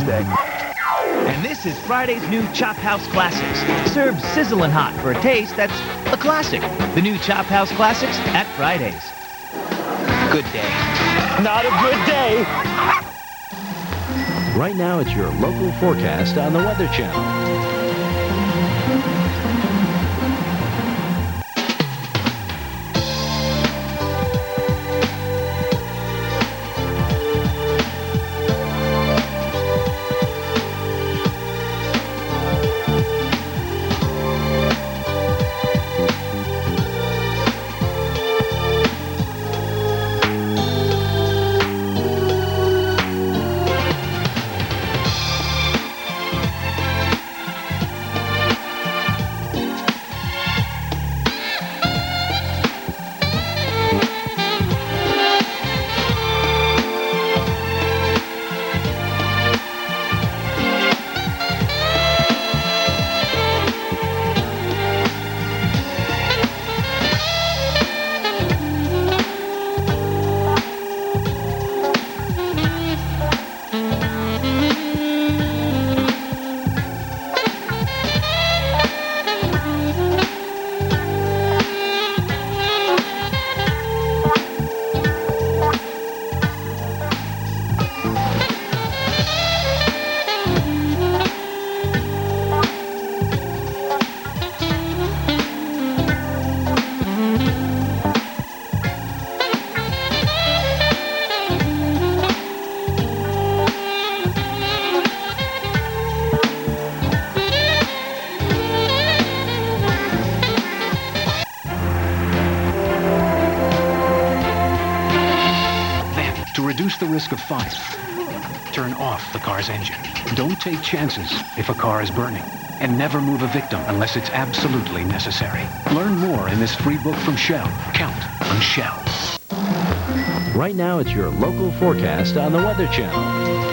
today. And this is Friday's new Chop House Classics. Served sizzling hot for a taste that's a classic. The new Chop House Classics at Fridays. Good day. Not a good day. Right now, it's your local forecast on the Weather Channel. To reduce the risk of fire, turn off the car's engine. Don't take chances if a car is burning. And never move a victim unless it's absolutely necessary. Learn more in this free book from Shell. Count on Shell. Right now, it's your local forecast on the Weather Channel.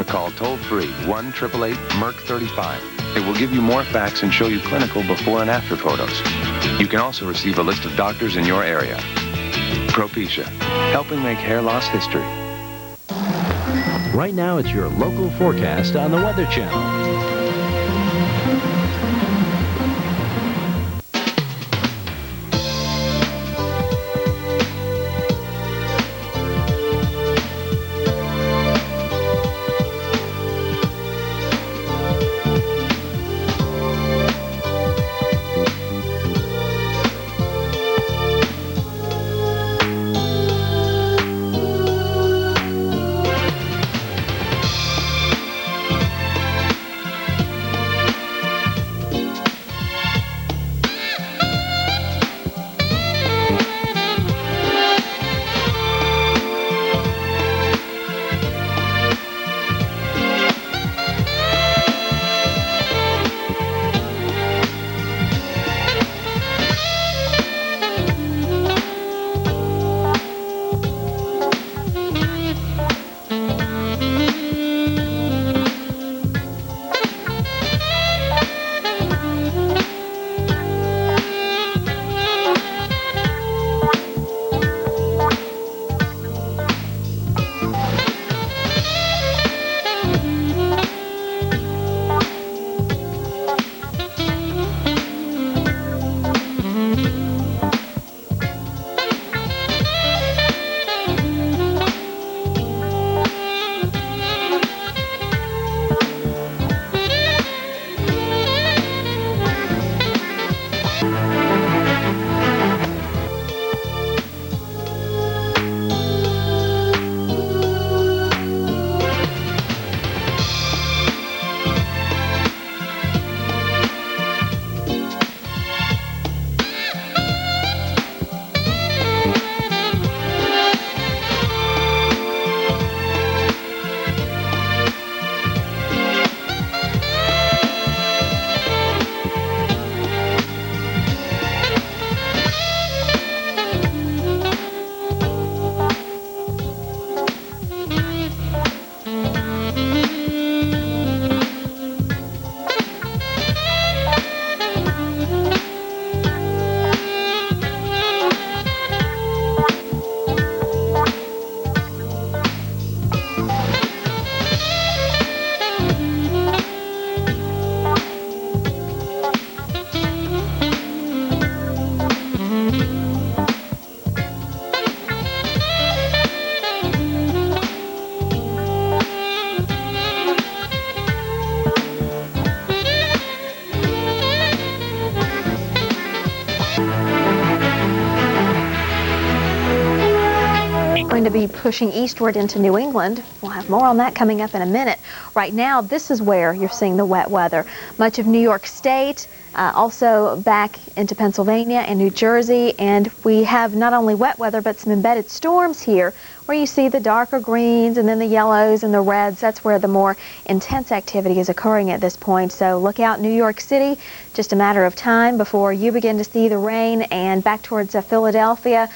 Call toll-free 1-888-MERC35. It will give you more facts and show you clinical before and after photos. You can also receive a list of doctors in your area. Propecia, helping make hair loss history. Right now, it's your local forecast on the Weather Channel. going to be pushing eastward into New England. We'll have more on that coming up in a minute. Right now, this is where you're seeing the wet weather. Much of New York State, also back into Pennsylvania and New Jersey, and we have not only wet weather but some embedded storms here where you see the darker greens and then the yellows and the reds. That's where the more intense activity is occurring at this point. So look out, New York City, just a matter of time before you begin to see the rain, and back towards Philadelphia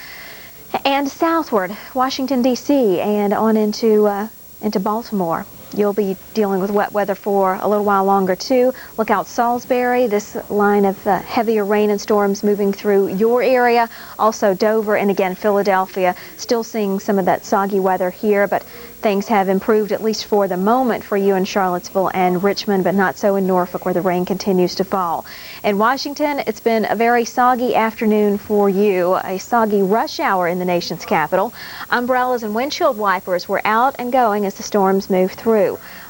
and southward, Washington, D.C., and on into Baltimore. You'll be dealing with wet weather for a little while longer, too. Look out Salisbury, this line of heavier rain and storms moving through your area. Also Dover and, again, Philadelphia. Still seeing some of that soggy weather here, but things have improved, at least for the moment, for you in Charlottesville and Richmond, but not so in Norfolk, where the rain continues to fall. In Washington, it's been a very soggy afternoon for you, a soggy rush hour in the nation's capital. Umbrellas and windshield wipers were out and going as the storms moved through.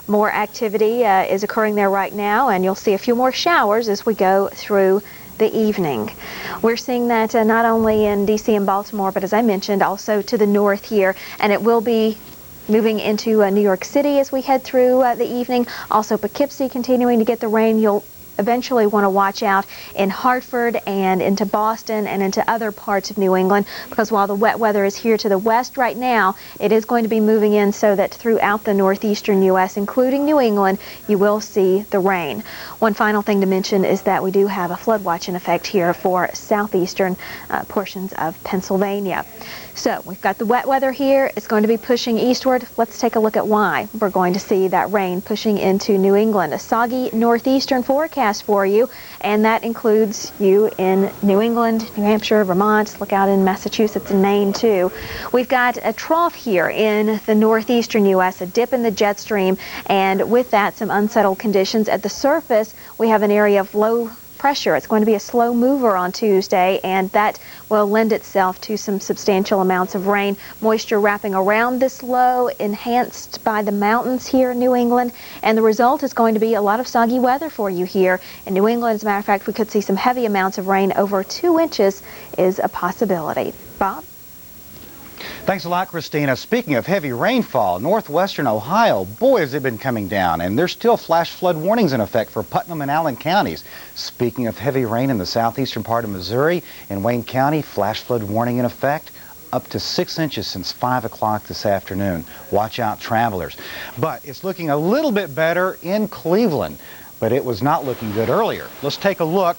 More activity is occurring there right now, and you'll see a few more showers as we go through the evening. We're seeing that not only in D.C. and Baltimore, but as I mentioned, also to the north here, and it will be moving into New York City as we head through the evening. Also Poughkeepsie continuing to get the rain. You'll eventually want to watch out in Hartford and into Boston and into other parts of New England, because while the wet weather is here to the west right now, it is going to be moving in so that throughout the northeastern U.S., including New England, you will see the rain. One final thing to mention is that we do have a flood watch in effect here for southeastern portions of Pennsylvania. So we've got the wet weather here. It's going to be pushing eastward. Let's take a look at why we're going to see that rain pushing into New England. A soggy northeastern forecast for you, and that includes you in New England, New Hampshire, Vermont. Look out in Massachusetts and Maine too. We've got a trough here in the northeastern U.S., a dip in the jet stream, and with that some unsettled conditions. At the surface, we have an area of low pressure. It's going to be a slow mover on Tuesday, and that will lend itself to some substantial amounts of rain. Moisture wrapping around this low, enhanced by the mountains here in New England, and the result is going to be a lot of soggy weather for you here in New England. As a matter of fact, we could see some heavy amounts of rain. Over 2 inches is a possibility. Bob? Thanks a lot, Christina. Speaking of heavy rainfall, northwestern Ohio, boy, has it been coming down, and there's still flash flood warnings in effect for Putnam and Allen counties. Speaking of heavy rain in the southeastern part of Missouri, in Wayne County, flash flood warning in effect. Up to 6 inches since 5 o'clock this afternoon. Watch out, travelers. But it's looking a little bit better in Cleveland, but it was not looking good earlier. Let's take a look.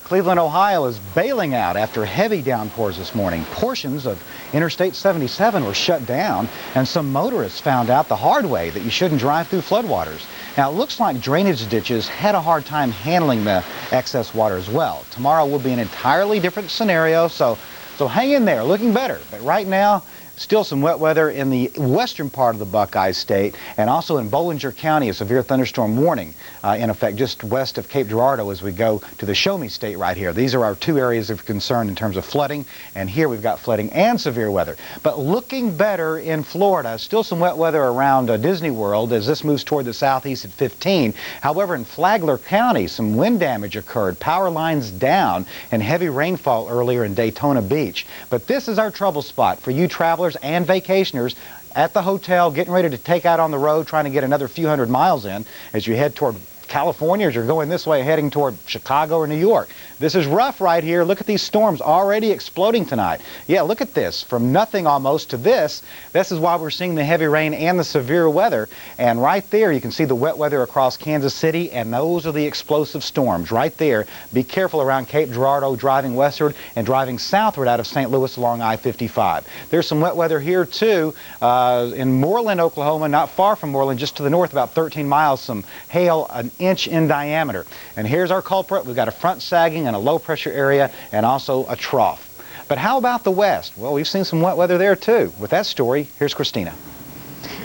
Cleveland, Ohio is bailing out after heavy downpours this morning. Portions of Interstate 77 were shut down, and some motorists found out the hard way that you shouldn't drive through floodwaters. Now, it looks like drainage ditches had a hard time handling the excess water as well. Tomorrow will be an entirely different scenario, so hang in there, looking better. But right now, still some wet weather in the western part of the Buckeye State, and also in Bollinger County, a severe thunderstorm warning in effect just west of Cape Girardeau as we go to the Show Me State right here. These are our 2 areas of concern in terms of flooding, and here we've got flooding and severe weather. But looking better in Florida, still some wet weather around Disney World as this moves toward the southeast at 15. However, in Flagler County, some wind damage occurred, power lines down, and heavy rainfall earlier in Daytona Beach. But this is our trouble spot for you travelers and vacationers at the hotel, getting ready to take out on the road, trying to get another few hundred miles in as you head toward California, as you're going this way, heading toward Chicago or New York. This is rough right here. Look at these storms already exploding tonight. Yeah, look at this. From nothing almost to this. This is why we're seeing the heavy rain and the severe weather. And right there, you can see the wet weather across Kansas City, and those are the explosive storms right there. Be careful around Cape Girardeau, driving westward and driving southward out of St. Louis along I-55. There's some wet weather here, too, in Moreland, Oklahoma, not far from Moreland, just to the north, about 13 miles, some hail, an inch in diameter. And here's our culprit. We've got a front sagging and a low pressure area and also a trough. But how about the west? Well, we've seen some wet weather there too. With that story, here's Christina.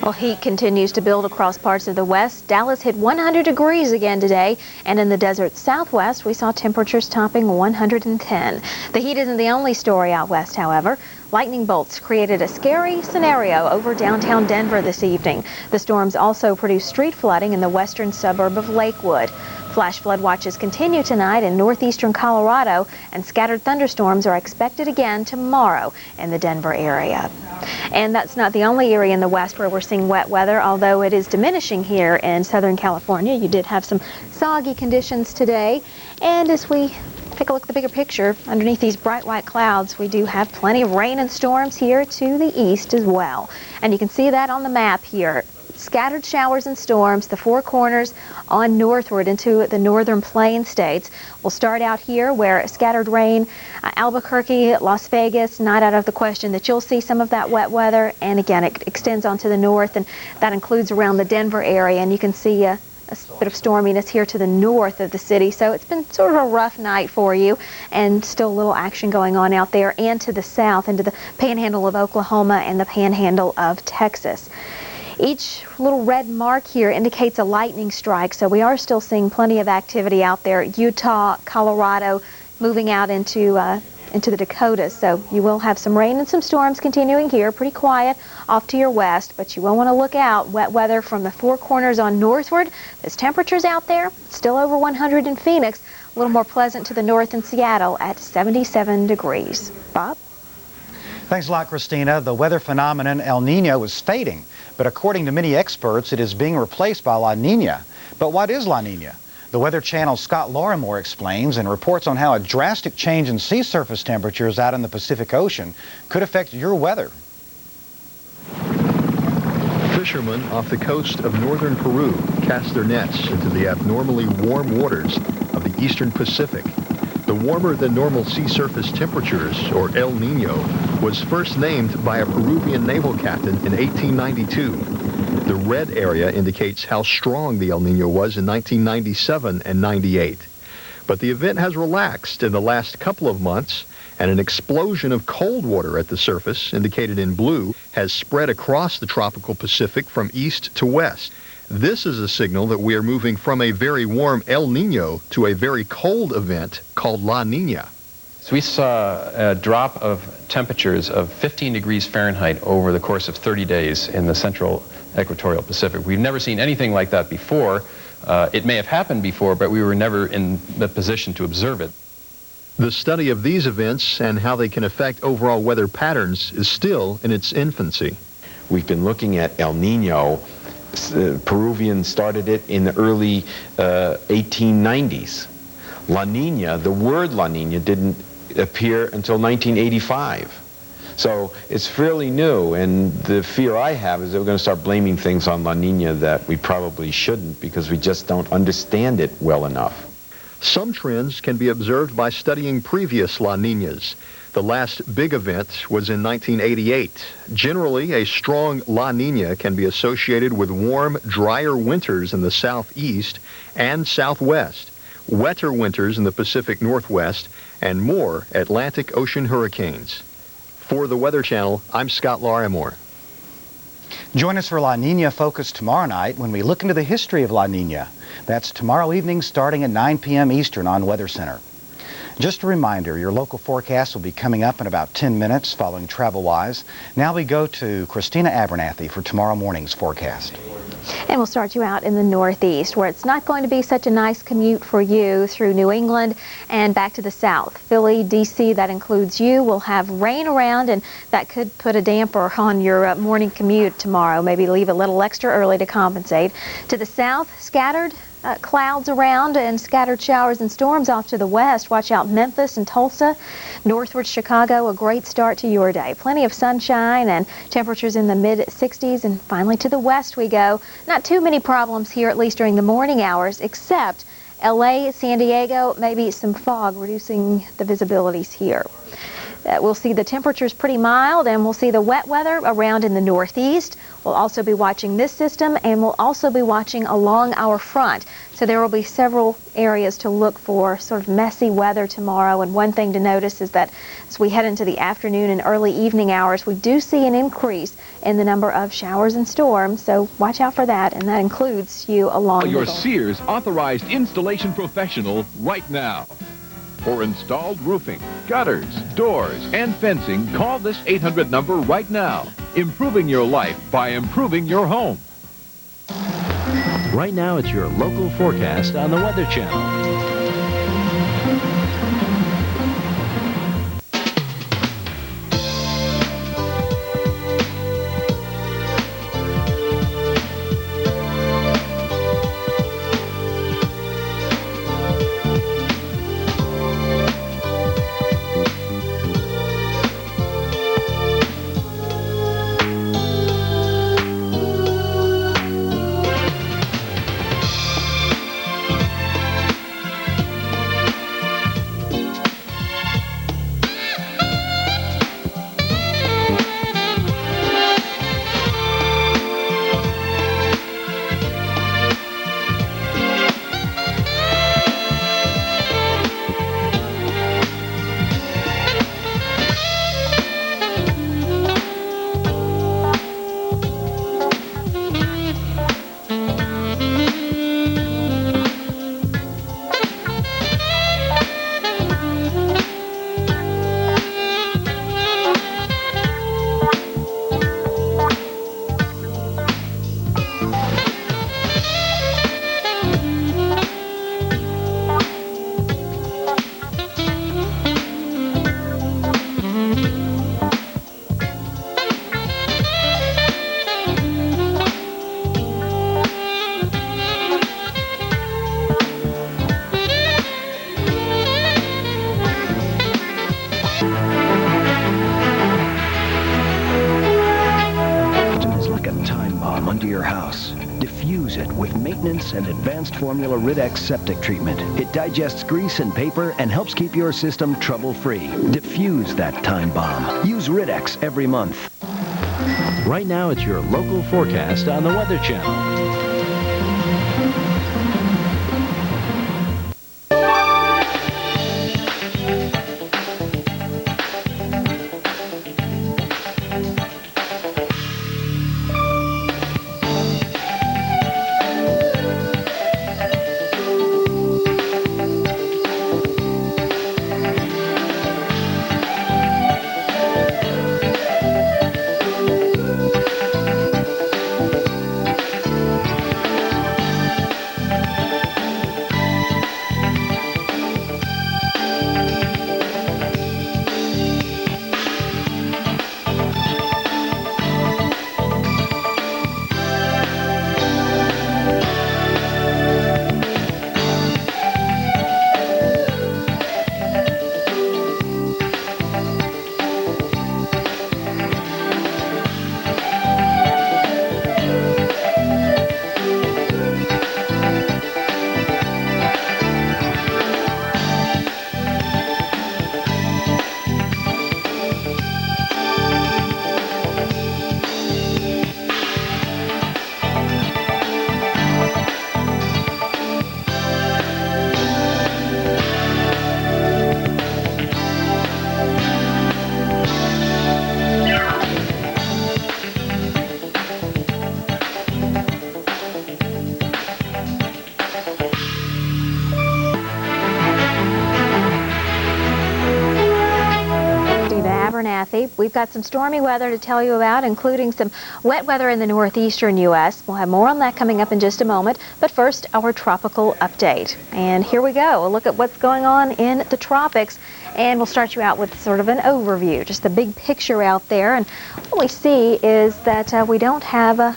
Well, heat continues to build across parts of the west. Dallas hit 100 degrees again today, and in the desert southwest, we saw temperatures topping 110. The heat isn't the only story out west, however. Lightning bolts created a scary scenario over downtown Denver this evening. The storms also produced street flooding in the western suburb of Lakewood. Flash flood watches continue tonight in northeastern Colorado, and scattered thunderstorms are expected again tomorrow in the Denver area. And that's not the only area in the west where we're seeing wet weather, although it is diminishing here in Southern California. You did have some soggy conditions today, and as we take a look at the bigger picture, underneath these bright white clouds, we do have plenty of rain and storms here to the east as well. And you can see that on the map here. Scattered showers and storms, the Four Corners on northward into the northern plain states. We'll start out here where scattered rain, Albuquerque, Las Vegas, not out of the question that you'll see some of that wet weather. And again, it extends onto the north, and that includes around the Denver area. And you can see a bit of storminess here to the north of the city. So it's been sort of a rough night for you, and still a little action going on out there and to the south into the panhandle of Oklahoma and the panhandle of Texas. Each little red mark here indicates a lightning strike, so we are still seeing plenty of activity out there. Utah, Colorado, moving out into the Dakotas. So you will have some rain and some storms continuing here, pretty quiet off to your west, but you will want to look out. Wet weather from the Four Corners on northward. There's temperatures out there, still over 100 in Phoenix, a little more pleasant to the north in Seattle at 77 degrees. Bob? Thanks a lot, Christina. The weather phenomenon El Nino is fading, but according to many experts, it is being replaced by La Nina. But what is La Nina? The Weather Channel's Scott Larimore explains and reports on how a drastic change in sea surface temperatures out in the Pacific Ocean could affect your weather. Fishermen off the coast of northern Peru cast their nets into the abnormally warm waters of the eastern Pacific. The warmer than normal sea surface temperatures, or El Nino, was first named by a Peruvian naval captain in 1892. The red area indicates how strong the El Nino was in 1997 and 98. But the event has relaxed in the last couple of months, and an explosion of cold water at the surface, indicated in blue, has spread across the tropical Pacific from east to west. This is a signal that we are moving from a very warm El Nino to a very cold event called La Nina. So we saw a drop of temperatures of 15 degrees Fahrenheit over the course of 30 days in the central equatorial Pacific. We've never seen anything like that before. It may have happened before, but we were never in the position to observe it. The study of these events and how they can affect overall weather patterns is still in its infancy. We've been looking at El Nino. Peruvians started it in the early 1890s. La Nina, the word La Nina didn't appear until 1985. So it's fairly new, and the fear I have is that we're going to start blaming things on La Nina that we probably shouldn't, because we just don't understand it well enough. Some trends can be observed by studying previous La Ninas. The last big event was in 1988. Generally, a strong La Nina can be associated with warm, drier winters in the southeast and southwest, wetter winters in the Pacific Northwest, and more Atlantic Ocean hurricanes. For the Weather Channel, I'm Scott Larimore. Join us for La Nina Focus tomorrow night when we look into the history of La Nina. That's tomorrow evening starting at 9 p.m. Eastern on Weather Center. Just a reminder, your local forecast will be coming up in about 10 minutes following TravelWise. Now we go to Christina Abernathy for tomorrow morning's forecast. And we'll start you out in the northeast, where it's not going to be such a nice commute for you through New England and back to the south. Philly, D.C., that includes you, will have rain around, and that could put a damper on your morning commute tomorrow. Maybe leave a little extra early to compensate. To the south, scattered clouds around and scattered showers and storms off to the west. Watch out Memphis and Tulsa. Northward Chicago, a great start to your day. Plenty of sunshine and temperatures in the mid-60s. And finally to the west we go. Not too many problems here, at least during the morning hours, except LA, San Diego, maybe some fog reducing the visibilities here. We'll see the temperatures pretty mild, and we'll see the wet weather around in the northeast. We'll also be watching this system, and we'll also be watching along our front. So there will be several areas to look for sort of messy weather tomorrow. And one thing to notice is that as we head into the afternoon and early evening hours, we do see an increase in the number of showers and storms. So watch out for that, and that includes you along your the Sears authorized installation professional right now. For installed roofing, gutters, doors, and fencing, call this 800 number right now. Improving your life by improving your home. Right now, it's your local forecast on the Weather Channel. Diffuse it with maintenance and advanced formula Rid-X septic treatment. It digests grease and paper and helps keep your system trouble-free. Diffuse that time bomb. Use Rid-X every month. Right now, it's your local forecast on the Weather Channel. We've got some stormy weather to tell you about, including some wet weather in the northeastern U.S. We'll have more on that coming up in just a moment. But first, our tropical update. And here we go. We'll look at what's going on in the tropics. And we'll start you out with sort of an overview, just the big picture out there. And what we see is that we don't have a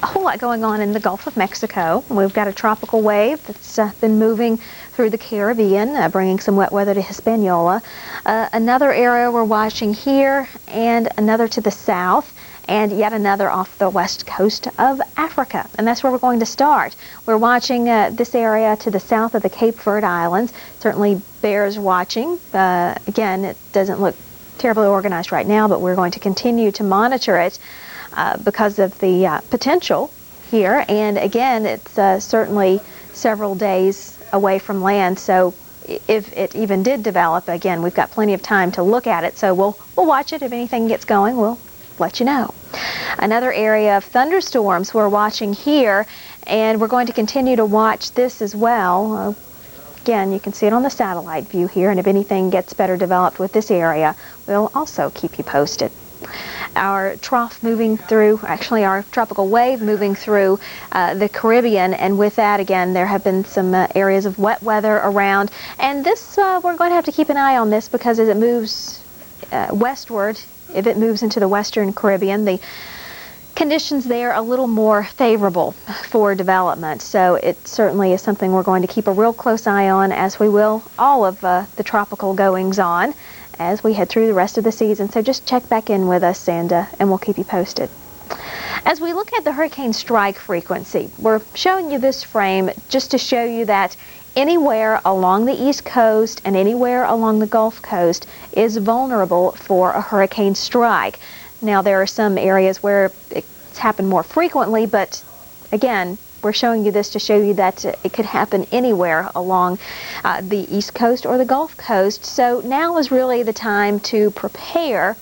whole lot going on in the Gulf of Mexico. We've got a tropical wave that's been moving through the Caribbean, bringing some wet weather to Hispaniola. Another area we're watching here, and another to the south, and yet another off the west coast of Africa. And that's where we're going to start. We're watching this area to the south of the Cape Verde Islands. Certainly bears watching. Again, it doesn't look terribly organized right now, but we're going to continue to monitor it because of the potential here. And again, it's certainly several days away from land, so if it even did develop, again, we've got plenty of time to look at it, so we'll watch it. If anything gets going, we'll let you know. Another area of thunderstorms we're watching here, and we're going to continue to watch this as well. Again, you can see it on the satellite view here, and if anything gets better developed with this area, we'll also keep you posted. Our trough moving through, actually our tropical wave moving through the Caribbean, and with that again there have been some areas of wet weather around, and this we're going to have to keep an eye on this because as it moves westward, if it moves into the western Caribbean, the conditions there a little more favorable for development. So it certainly is something we're going to keep a real close eye on, as we will all of the tropical goings on as we head through the rest of the season. So just check back in with us and we'll keep you posted. As we look at the hurricane strike frequency, we're showing you this frame just to show you that anywhere along the East Coast and anywhere along the Gulf Coast is vulnerable for a hurricane strike. Now, there are some areas where it's happened more frequently, but again, we're showing you this to show you that it could happen anywhere along the East Coast or the Gulf Coast. So now is really the time to prepare.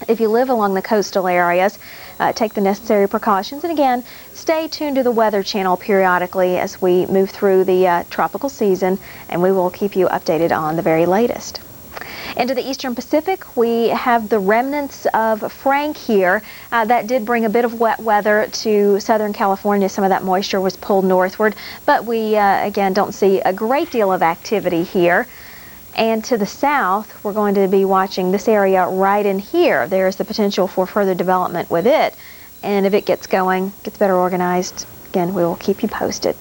If you live along the coastal areas, take the necessary precautions. And again, stay tuned to the Weather Channel periodically as we move through the tropical season, and we will keep you updated on the very latest. Into the eastern Pacific, we have the remnants of Frank here. That did bring a bit of wet weather to Southern California. Some of that moisture was pulled northward, but we, again, don't see a great deal of activity here. And to the south, we're going to be watching this area right in here. There's the potential for further development with it. And if it gets going, gets better organized, again, we will keep you posted.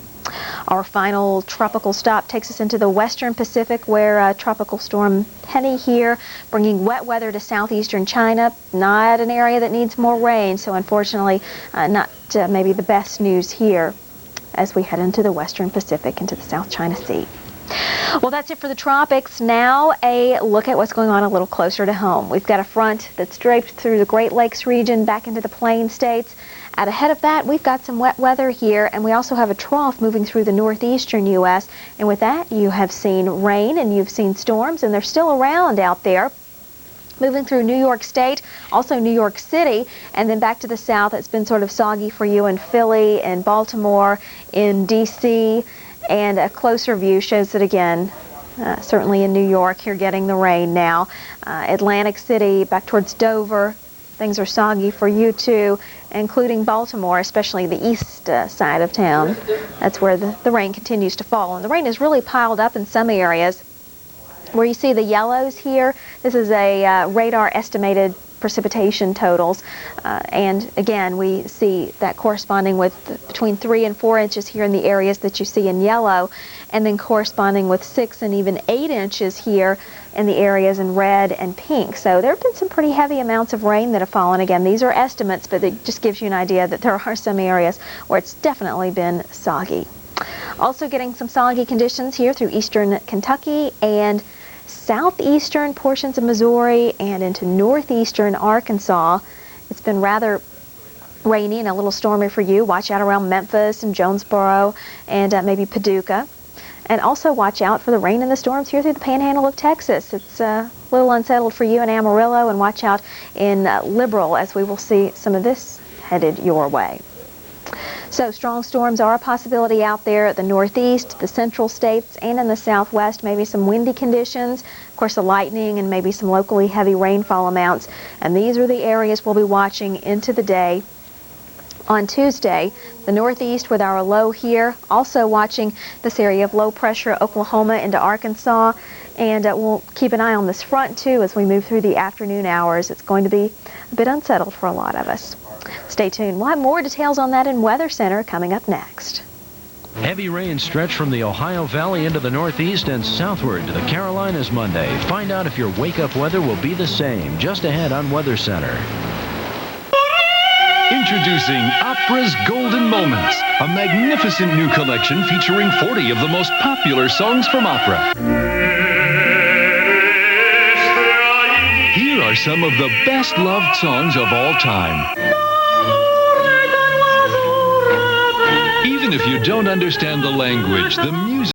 Our final tropical stop takes us into the western Pacific, where Tropical Storm Penny here, bringing wet weather to southeastern China. Not an area that needs more rain, so unfortunately not maybe the best news here as we head into the western Pacific, into the South China Sea. Well, that's it for the tropics. Now a look at what's going on a little closer to home. We've got a front that's draped through the Great Lakes region back into the Plain States. Out ahead of that, we've got some wet weather here, and we also have a trough moving through the northeastern U.S. And with that, you have seen rain and you've seen storms, and they're still around out there. Moving through New York State, also New York City, and then back to the south, it's been sort of soggy for you in Philly, in Baltimore, in D.C., and a closer view shows that again, certainly in New York, you're getting the rain now. Atlantic City, back towards Dover, things are soggy for you too, including Baltimore, especially the east side of town. That's where the rain continues to fall. And the rain is really piled up in some areas. Where you see the yellows here, this is a radar estimated precipitation totals, and again we see that corresponding with between 3 and 4 inches here in the areas that you see in yellow, and then corresponding with 6 and even 8 inches here in the areas in red and pink. So there have been some pretty heavy amounts of rain that have fallen. Again, these are estimates, but it just gives you an idea that there are some areas where it's definitely been soggy. Also getting some soggy conditions here through eastern Kentucky and southeastern portions of Missouri and into northeastern Arkansas. It's been rather rainy and a little stormy for you. Watch out around Memphis and Jonesboro and maybe Paducah. And also watch out for the rain and the storms here through the panhandle of Texas. It's a little unsettled for you in Amarillo, and watch out in Liberal as we will see some of this headed your way. So strong storms are a possibility out there at the northeast, the central states, and in the southwest. Maybe some windy conditions, of course the lightning, and maybe some locally heavy rainfall amounts. And these are the areas we'll be watching into the day. On Tuesday, the northeast with our low here, also watching this area of low pressure Oklahoma into Arkansas, and we'll keep an eye on this front too as we move through the afternoon hours. It's going to be a bit unsettled for a lot of us. Stay tuned. We'll have more details on that in Weather Center coming up next. Heavy rain stretched from the Ohio Valley into the Northeast and southward to the Carolinas Monday. Find out if your wake-up weather will be the same just ahead on Weather Center. Introducing Opera's Golden Moments, a magnificent new collection featuring 40 of the most popular songs from opera. Here are some of the best-loved songs of all time. Even if you don't understand the language, the music